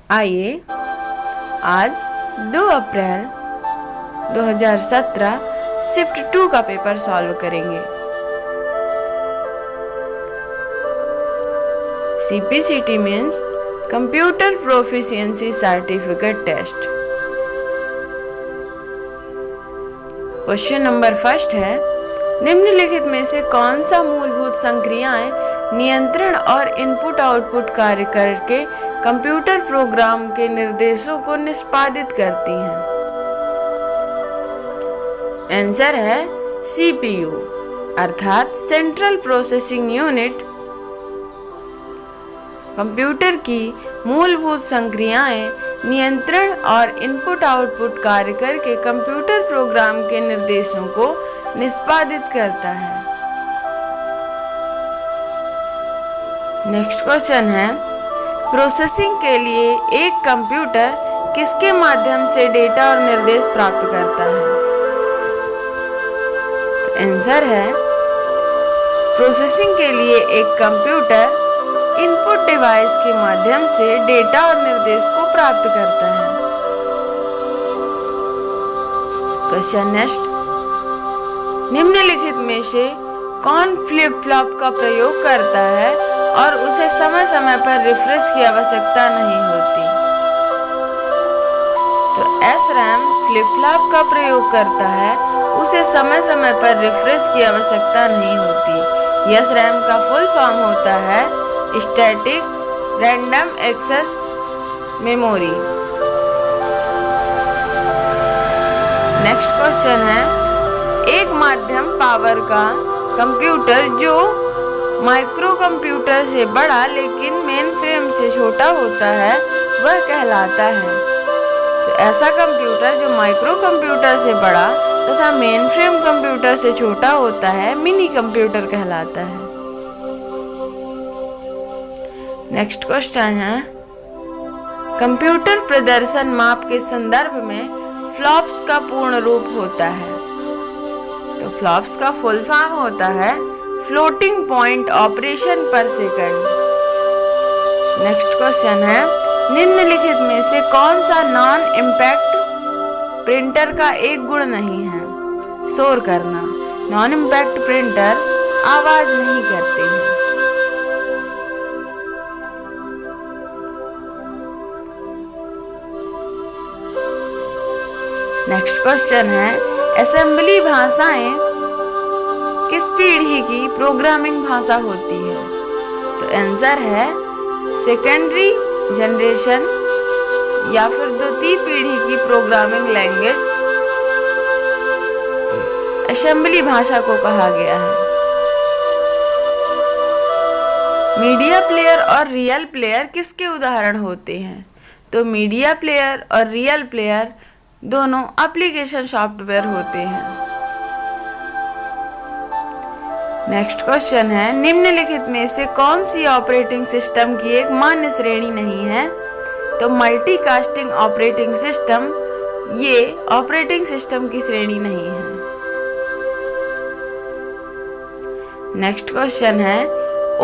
आइए आज 2 अप्रैल 2017 शिफ्ट 2 का पेपर सॉल्व करेंगे। CPCT means computer proficiency certificate test. Question number first है, निम्नलिखित में से कौन सा मूलभूत संक्रियाएं नियंत्रण और इनपुट आउटपुट कार्य करके कंप्यूटर प्रोग्राम के निर्देशों को निष्पादित करती हैं? आंसर है CPU अर्थात सेंट्रल प्रोसेसिंग यूनिट। कंप्यूटर की मूलभूत संक्रियाएं नियंत्रण और इनपुट आउटपुट कार्य करके कंप्यूटर प्रोग्राम के निर्देशों को निष्पादित करता है। नेक्स्ट क्वेश्चन है, प्रोसेसिंग के लिए एक कंप्यूटर किसके माध्यम से डेटा और निर्देश प्राप्त करता है? तो आंसर है, प्रोसेसिंग के लिए एक कंप्यूटर इनपुट डिवाइस के माध्यम से डेटा और निर्देश को प्राप्त करता है। क्वेश्चन नेक्स्ट, निम्नलिखित में से कौन फ्लिप फ्लॉप का प्रयोग करता है और उसे समय समय पर रिफ्रेश की आवश्यकता नहीं होती? तो SRAM फ्लिप फ्लॉप का प्रयोग करता है, उसे समय समय पर रिफ्रेश की आवश्यकता नहीं होती। SRAM का फुल फॉर्म होता है static random access memory. Next question है, एक मध्यम पावर का कंप्यूटर जो माइक्रो कंप्यूटर से बड़ा लेकिन मेन फ्रेम से छोटा होता है वह कहलाता है? तो ऐसा कंप्यूटर जो माइक्रो कंप्यूटर से बड़ा तथा मेन फ्रेम कंप्यूटर से छोटा होता है मिनी कंप्यूटर कहलाता है। नेक्स्ट क्वेश्चन है, कंप्यूटर प्रदर्शन माप के संदर्भ में फ्लॉप्स का पूर्ण रूप होता है? तो फ्लॉप्स का फुल फॉर्म होता है फ्लोटिंग पॉइंट ऑपरेशन पर सेकंड। नेक्स्ट क्वेश्चन है, निम्नलिखित में से कौन सा नॉन इम्पैक्ट प्रिंटर का एक गुण नहीं है? शोर करना। नॉन इम्पैक्ट प्रिंटर आवाज नहीं करती है। नेक्स्ट क्वेश्चन है, असेंबली भाषाएं किस पीढ़ी की प्रोग्रामिंग भाषा होती है? तो आंसर है सेकेंडरी जनरेशन या फिर द्वितीय पीढ़ी की प्रोग्रामिंग लैंग्वेज असेंबली भाषा को कहा गया है। मीडिया प्लेयर और रियल प्लेयर किसके उदाहरण होते हैं? तो मीडिया प्लेयर और रियल प्लेयर दोनों एप्लीकेशन सॉफ्टवेयर होते हैं। नेक्स्ट क्वेश्चन है, निम्नलिखित में से कौन सी ऑपरेटिंग सिस्टम की एक मान्य श्रेणी नहीं है? तो मल्टीकास्टिंग ऑपरेटिंग सिस्टम ये ऑपरेटिंग सिस्टम की श्रेणी नहीं है। नेक्स्ट क्वेश्चन है,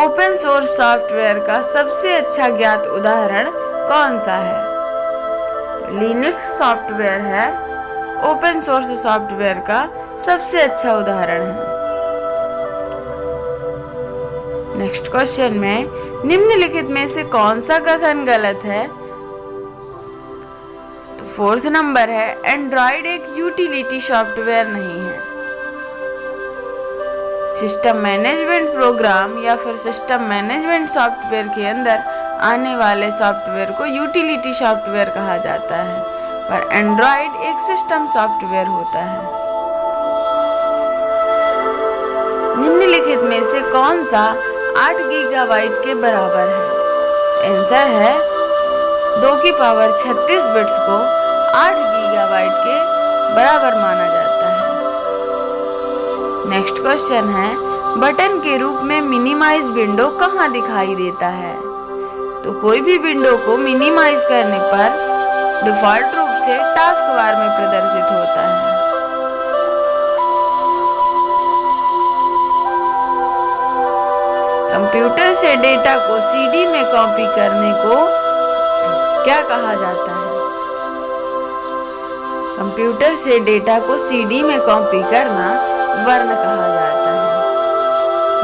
ओपन सोर्स सॉफ्टवेयर का सबसे अच्छा ज्ञात उदाहरण कौन सा है? लिनक्स सॉफ्टवेयर है ओपन सोर्स सॉफ्टवेयर का सबसे अच्छा उदाहरण है। नेक्स्ट क्वेश्चन में निम्नलिखित में से कौन सा कथन गलत है? तो फोर्थ नंबर है, एंड्रॉयड एक यूटिलिटी सॉफ्टवेयर नहीं है। सिस्टम मैनेजमेंट प्रोग्राम या फिर सिस्टम मैनेजमेंट सॉफ्टवेयर के अंदर आने वाले सॉफ्टवेयर को यूटिलिटी सॉफ्टवेयर कहा जाता है, पर एंड्रॉयड एक सिस्टम सॉफ्टवेयर होता है। निम्नलिखित में से कौन सा 8 गीगाबाइट के बराबर है? आंसर है 2 की पावर 36 बिट्स को 8 गीगाबाइट के बराबर माना जाता है। नेक्स्ट क्वेश्चन है, बटन के रूप में मिनिमाइज विंडो कहाँ दिखाई देता है? तो कोई भी विंडो को मिनिमाइज करने पर डिफॉल्ट रूप से टास्क बार में प्रदर्शित होता है। कंप्यूटर से डेटा को CD में कॉपी करने को क्या कहा जाता है? कंप्यूटर से डेटा को सीडी में कॉपी करना वर्ण कहा जाता है।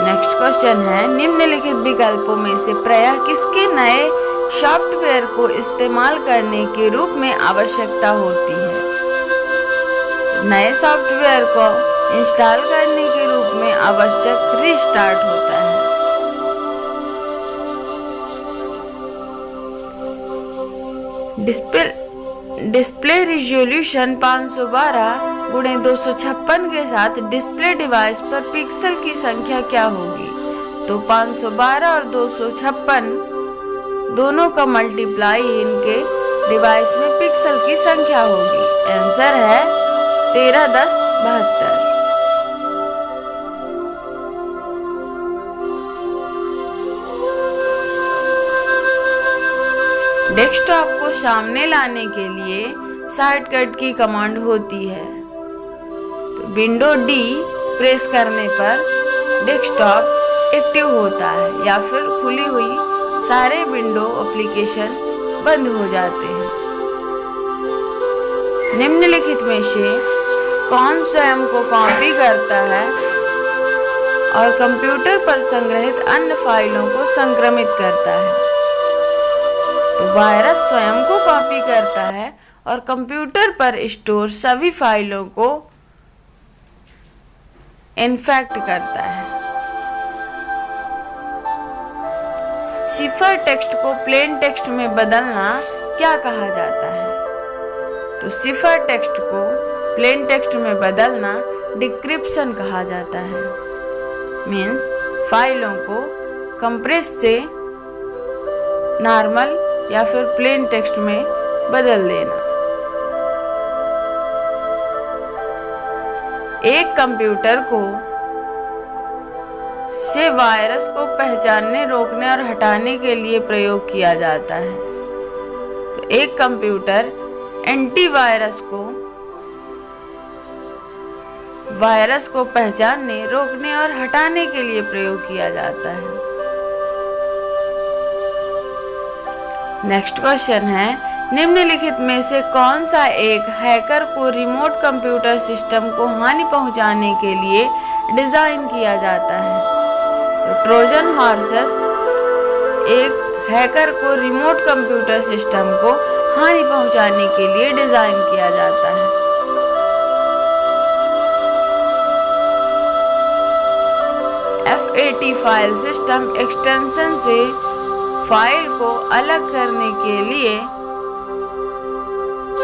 नेक्स्ट क्वेश्चन है, निम्नलिखित विकल्पों में से प्रायः किसके नए सॉफ्टवेयर को इस्तेमाल करने के रूप में आवश्यकता होती है? नए सॉफ्टवेयर को इंस्टॉल करने के रूप में आवश्यक रीस्टार्ट होता है। डिस्प्ले रिजोल्यूशन 512x256 के साथ डिस्प्ले डिवाइस पर पिक्सल की संख्या क्या होगी? तो 512 और 256 दोनों का मल्टीप्लाई इनके डिवाइस में पिक्सल की संख्या होगी। आंसर है 13 10 72। डेस्कटॉप को सामने लाने के लिए शॉर्टकट की कमांड होती है। तो विंडो डी प्रेस करने पर डेस्कटॉप एक्टिव होता है या फिर खुली हुई सारे विंडो एप्लीकेशन बंद हो जाते हैं। निम्नलिखित में से कौन स्वयं को कॉपी करता है और कंप्यूटर पर संग्रहित अन्य फाइलों को संक्रमित करता है? तो वायरस स्वयं को कॉपी करता है और कंप्यूटर पर स्टोर सभी फाइलों को इन्फेक्ट करता है। सिफर टेक्स्ट को प्लेन टेक्स्ट में बदलना क्या कहा जाता है? तो सिफर टेक्स्ट को प्लेन टेक्स्ट में बदलना डिक्रिप्शन कहा जाता है। मीन्स फाइलों को कंप्रेस से नॉर्मल या फिर प्लेन टेक्स्ट में बदल देना। एक कंप्यूटर को से वायरस को पहचानने, रोकने और हटाने के लिए प्रयोग किया जाता है। तो एक कंप्यूटर एंटीवायरस को वायरस को पहचानने, रोकने और हटाने के लिए प्रयोग किया जाता है। नेक्स्ट क्वेश्चन है, निम्नलिखित में से कौन सा एक हैकर को रिमोट कंप्यूटर सिस्टम को हानि पहुंचाने के लिए डिजाइन किया जाता है? तो ट्रोजन हॉर्सेस एक हैकर को रिमोट कंप्यूटर सिस्टम को हानि पहुंचाने के लिए डिजाइन किया जाता है। FAT फाइल सिस्टम एक्सटेंशन से फाइल को अलग करने के लिए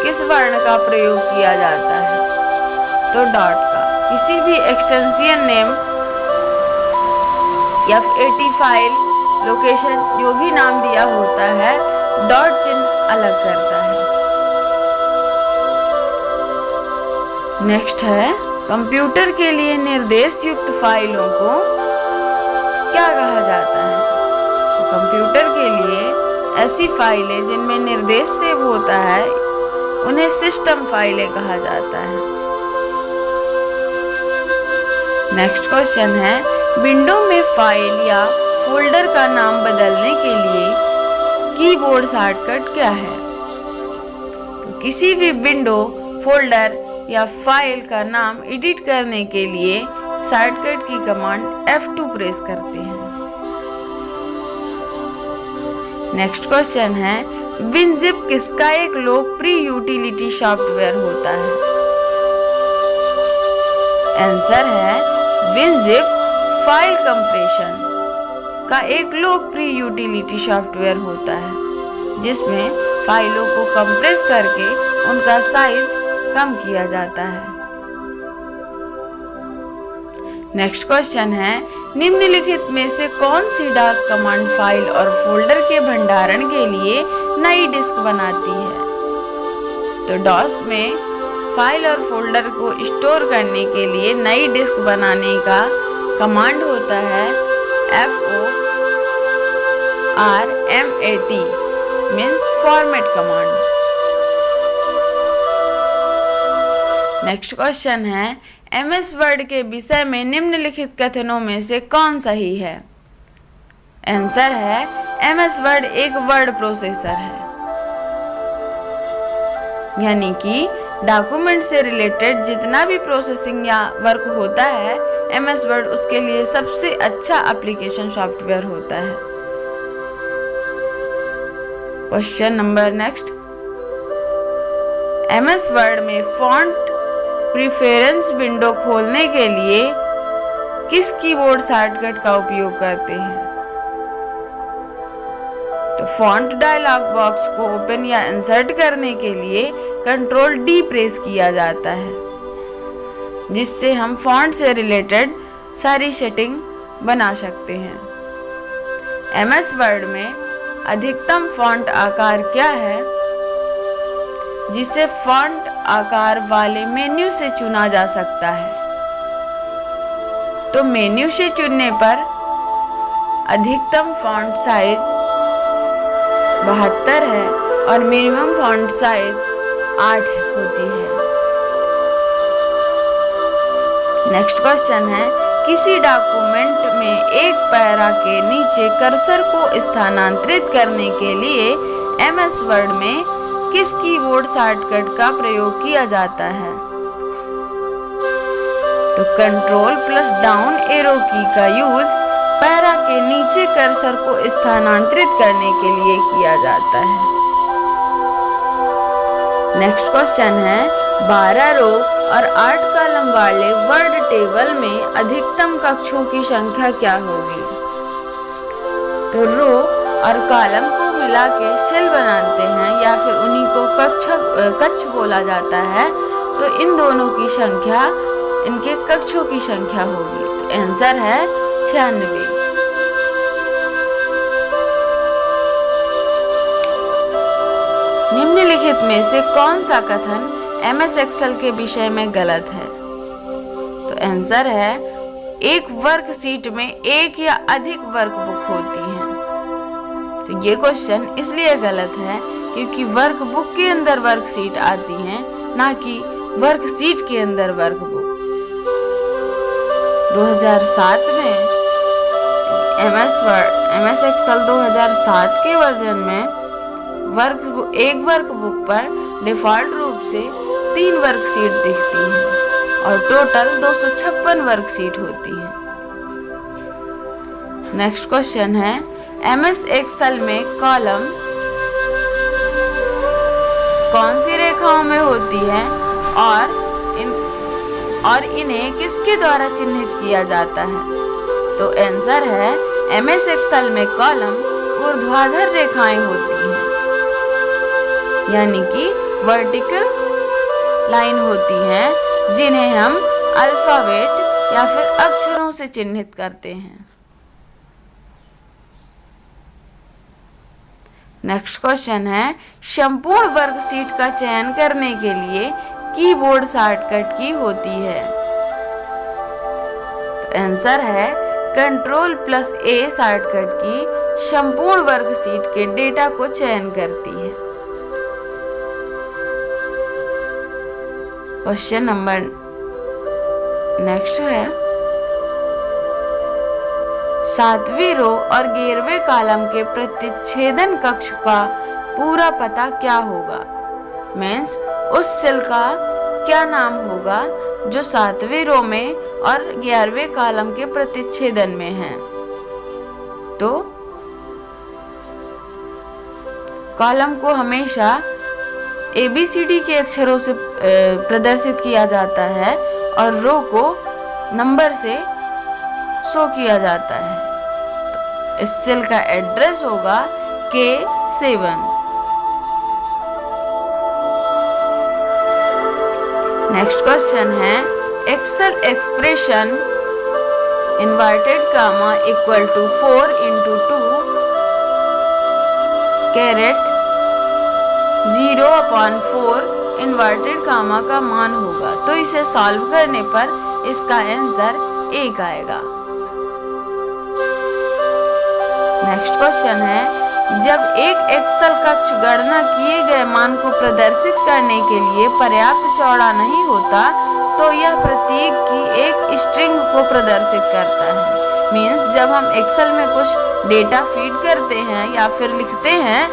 किस वर्ण का प्रयोग किया जाता है? तो डॉट का। किसी भी extension name FAT file location जो भी नाम दिया होता है, डॉट चिन्ह अलग करता है। नेक्स्ट है, कंप्यूटर के लिए निर्देश युक्त फाइलों को क्या कहा जाता है? तो कंप्यूटर के लिए ऐसी फाइलें जिनमें निर्देश सेव होता है उन्हें सिस्टम फाइलें कहा जाता है। नेक्स्ट क्वेश्चन है, विंडो में फाइल या फोल्डर का नाम बदलने के लिए कीबोर्ड शॉर्टकट क्या है? तो किसी भी विंडो, फोल्डर या फाइल का नाम एडिट करने के लिए शॉर्टकट की कमांड F2 प्रेस करते हैं। नेक्स्ट क्वेश्चन है, विनजिप किसका एक लोकप्रिय यूटिलिटी सॉफ्टवेयर होता है? आंसर है विनजिप फाइल कंप्रेशन का एक लोकप्रिय यूटिलिटी सॉफ्टवेयर होता है जिसमें फाइलों को कंप्रेस करके उनका साइज कम किया जाता है। नेक्स्ट क्वेश्चन है, निम्नलिखित में से कौन सी डॉस कमांड फाइल और फोल्डर के भंडारण के लिए नई डिस्क बनाती है? तो डॉस में फाइल और फोल्डर को स्टोर करने के लिए नई डिस्क बनाने का कमांड होता है FORMAT means format command. Next question है, MS वर्ड के विषय में निम्नलिखित कथनों में से कौन सही है? आंसर है MS वर्ड एक वर्ड प्रोसेसर है। यानी कि डॉक्यूमेंट से रिलेटेड जितना भी प्रोसेसिंग या वर्क होता है, MS वर्ड उसके लिए सबसे अच्छा एप्लीकेशन सॉफ्टवेयर होता है। Question number next, MS word में फॉन्ट प्रेफरेंस विंडो खोलने के लिए किस कीबोर्ड शॉर्टकट का उपयोग करते हैं? तो फॉन्ट डायलॉग बॉक्स को ओपन या इंसर्ट करने के लिए Ctrl+D प्रेस किया जाता है, जिससे हम फॉन्ट से रिलेटेड सारी सेटिंग बना सकते हैं। MS वर्ड में अधिकतम फॉन्ट आकार क्या है, जिसे फॉन्ट आकार वाले मेन्यू से चुना जा सकता है? तो मेन्यू से चुनने पर अधिकतम फॉन्ट साइज 72 है और मिनिमम फॉन्ट साइज 8 होती है। नेक्स्ट क्वेश्चन है, किसी डॉक्यूमेंट में एक पैरा के नीचे कर्सर को स्थानांतरित करने के लिए MS वर्ड में किस कीबोर्ड शॉर्टकट का प्रयोग किया जाता है? तो Ctrl+डाउन एरो की का यूज पैरा के नीचे कर्सर को स्थानांतरित करने के लिए किया जाता है। नेक्स्ट क्वेश्चन है, 12 रो और 8 कॉलम वाले वर्ड टेबल में अधिकतम कक्षों की संख्या क्या होगी? तो रो और कॉलम को मिला के सेल बनाते हैं या फिर उन्हीं को कक्ष बोला जाता है, तो इन दोनों की संख्या इनके कक्षों की संख्या होगी। तो आंसर है 96। निम्नलिखित में से कौन सा कथन MS एक्सेल के विषय में गलत है? तो आंसर है, एक वर्कशीट में एक या अधिक वर्कबुक होती हैं। तो ये क्वेश्चन इसलिए गलत है क्योंकि वर्कबुक के अंदर वर्कशीट आती हैं, ना कि वर्कशीट के अंदर वर्कबुक। 2007 में MS एक्सेल 2007 के वर्जन में एक वर्कबुक पर डिफॉल्ट रूप से 3 वर्कशीट दिखती हैं और टोटल 256 वर्कशीट होती हैं। नेक्स्ट क्वेश्चन है, MS एक्सेल में कॉलम कौन सी रेखाओं में होती है और इन्हें किसके द्वारा चिन्हित किया जाता है? तो आंसर है, MS एक्सेल में कॉलम ऊर्ध्वाधर रेखाएं होती हैं, यानी कि वर्टिकल लाइन होती हैं, जिन्हें हम अल्फाबेट या फिर अक्षरों से चिन्हित करते हैं। नेक्स्ट क्वेश्चन है, संपूर्ण वर्कशीट का चयन करने के लिए कीबोर्ड शॉर्टकट की होती है? तो आंसर है, Ctrl+A शॉर्टकट की संपूर्ण वर्कशीट के डेटा को चयन करती है। क्वेश्चन नंबर नेक्स्ट है, 7वीं रो और 11वें कॉलम के प्रतिच्छेदन कक्ष का पूरा पता क्या होगा? मीन्स उस सेल का क्या नाम होगा जो 7वीं रो में और 11वें कॉलम के प्रतिच्छेदन में है? तो कॉलम को हमेशा ABCD के अक्षरों से प्रदर्शित किया जाता है और रो को नंबर से शो किया जाता है। तो इस सेल का एड्रेस होगा K7। नेक्स्ट क्वेश्चन है, Excel expression inverted comma equal to 4 into 2 caret 0/4 inverted comma का मान होगा। तो इसे सॉल्व करने पर इसका आंसर 1 आएगा। नेक्स्ट क्वेश्चन है, जब एक एक्सेल कक्ष गणना किए गए मान को प्रदर्शित करने के लिए पर्याप्त चौड़ा नहीं होता, तो यह प्रतीक की एक स्ट्रिंग को प्रदर्शित करता है। मीन्स जब हम एक्सेल में कुछ डेटा फीड करते हैं या फिर लिखते हैं,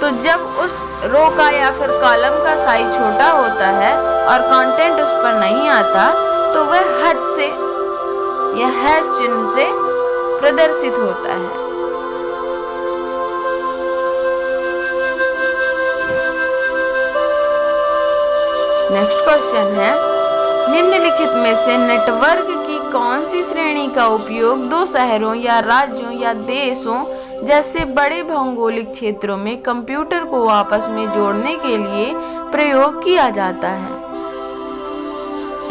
तो जब उस रो का या फिर कॉलम का साइज छोटा होता है और कंटेंट उस पर नहीं आता तो वह हद से या हैश चिन्ह से प्रदर्शित होता है। नेक्स्ट क्वेश्चन है, निम्नलिखित में से नेटवर्क की कौन सी श्रेणी का उपयोग दो शहरों या राज्यों या देशों जैसे बड़े भौगोलिक क्षेत्रों में कंप्यूटर को आपस में जोड़ने के लिए प्रयोग किया जाता है?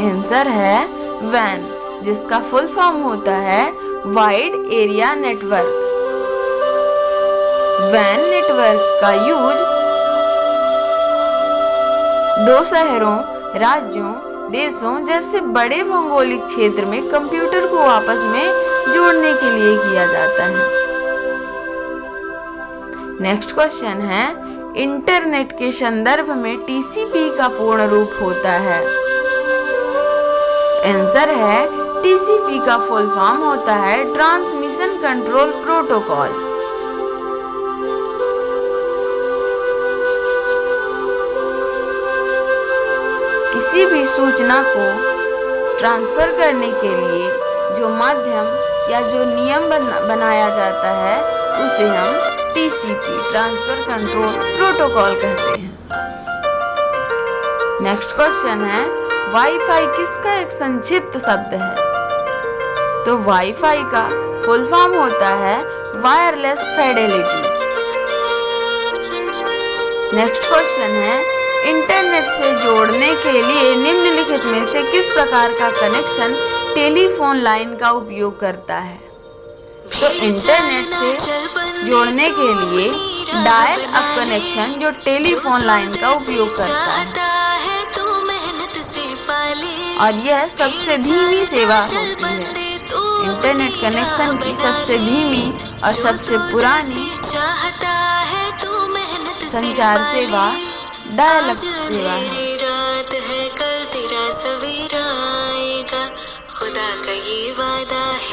आंसर है वैन, जिसका फुल फॉर्म होता है वाइड एरिया नेटवर्क। वैन नेटवर्क का यूज दो शहरों, राज्यों, देशों जैसे बड़े भौगोलिक क्षेत्र में कंप्यूटर को आपस में जोड़ने के लिए किया जाता है। नेक्स्ट क्वेश्चन है, इंटरनेट के संदर्भ में टीसीपी का पूर्ण रूप होता है? आंसर है टीसीपी का फुल फॉर्म होता है ट्रांसमिशन कंट्रोल प्रोटोकॉल। किसी भी सूचना को ट्रांसफर करने के लिए जो माध्यम या जो नियम बनाया जाता है उसे हम टीसीपी ट्रांसफर कंट्रोल प्रोटोकॉल कहते हैं। नेक्स्ट क्वेश्चन है, वाईफाई किसका एक संक्षिप्त शब्द है? तो वाईफाई का फुल फॉर्म होता है वायरलेस फिडेलिटी। नेक्स्ट क्वेश्चन है, इंटरनेट से जोड़ने के लिए निम्नलिखित में से किस प्रकार का कनेक्शन टेलीफोन लाइन का उपयोग करता है? तो इंटरनेट से जोड़ने के लिए डायल अप कनेक्शन जो टेलीफोन लाइन का उपयोग करता है और यह सबसे धीमी सेवा होती है। इंटरनेट कनेक्शन की सबसे धीमी और सबसे पुरानी संचार सेवा डायल अप सेवा है।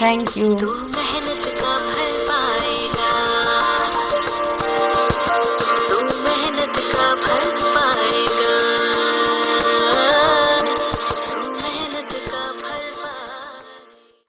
Thank you.